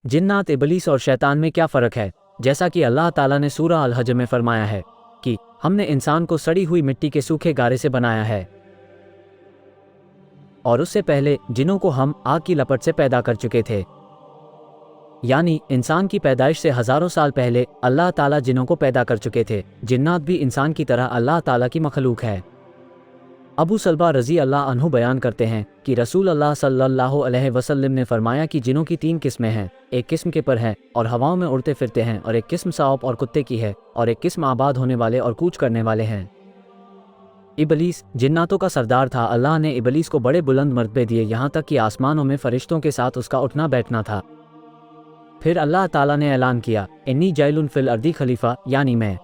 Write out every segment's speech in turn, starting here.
जिन्नात, इबलीस और शैतान में क्या फ़र्क है? जैसा कि अल्लाह ताला ने सूरह अल-हज में फरमाया है कि हमने इंसान को सड़ी हुई मिट्टी के सूखे गारे से बनाया है और उससे पहले जिन्नों को हम आग की लपट से पैदा कर चुके थे। यानी इंसान की पैदाइश से हज़ारों साल पहले अल्लाह ताला जिन्नों को पैदा कर चुके थे। जिन्नात भी इंसान की तरह अल्लाह ताला की मखलूक है। अबू सलबा रज़ी अल्लाह अन्हु बयान करते हैं कि रसूल अल्लाह सल्लल्लाहु अलैहि वसल्लम ने फरमाया कि जिन्नों की 3 किस्में हैं। एक किस्म के पर हैं और हवाओं में उड़ते फिरते हैं, और एक किस्म सांप और कुत्ते की है, और एक किस्म आबाद होने वाले और कूच करने वाले हैं। इबलीस जिन्नातों का सरदार था। अल्लाह ने इबलीस को बड़े बुलंद मर्तबे दिए, यहाँ तक कि आसमानों में फरिश्तों के साथ उसका उठना बैठना था। फिर अल्लाह ताला ने ऐलान किया, इन्नी जाइलुन फिल अर्दी खलीफा, यानी मैं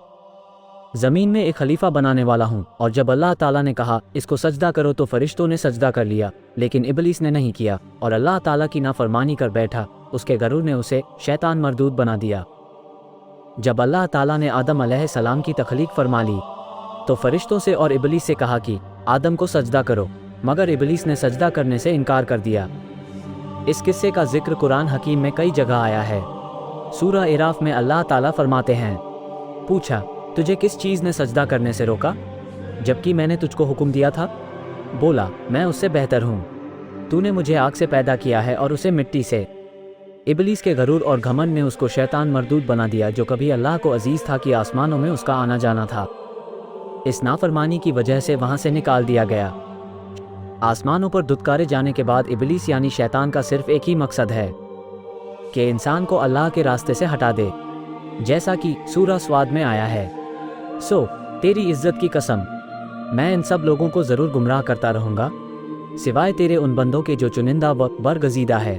ज़मीन में एक खलीफा बनाने वाला हूँ। और जब अल्लाह ताला ने कहा इसको सजदा करो तो फरिश्तों ने सजदा कर लिया, लेकिन इबलीस ने नहीं किया और अल्लाह ताला की नाफरमानी कर बैठा। उसके गरूर ने उसे शैतान मरदूद बना दिया। जब अल्लाह ताला ने आदम अलैहिस्सलाम की तख्लीक फरमा ली तो फरिश्तों से और इबलीस से कहा कि आदम को सजदा करो, मगर इबलीस ने सजदा करने से इनकार कर दिया। इस किस्से का जिक्र कुरान हकीम में कई जगह आया है। सूरह इराफ में अल्लाह ताला फरमाते हैं, पूछा तुझे किस चीज़ ने सजदा करने से रोका जबकि मैंने तुझको हुक्म दिया था? बोला मैं उससे बेहतर हूँ, तूने मुझे आग से पैदा किया है और उसे मिट्टी से। इबलीस के गरूर और घमंड ने उसको शैतान मरदूद बना दिया, जो कभी अल्लाह को अजीज़ था कि आसमानों में उसका आना जाना था। इस नाफरमानी की वजह से वहाँ से निकाल दिया गया। आसमानों पर धुतकारे जाने के बाद इबलीस यानी शैतान का सिर्फ एक ही मकसद है कि इंसान को अल्लाह के रास्ते से हटा दे, जैसा कि सूरह स्वाद में आया है, सो तेरी इज्जत की कसम मैं इन सब लोगों को ज़रूर गुमराह करता रहूँगा सिवाय तेरे उन बंदों के जो चुनिंदा व बरगज़ीदा है।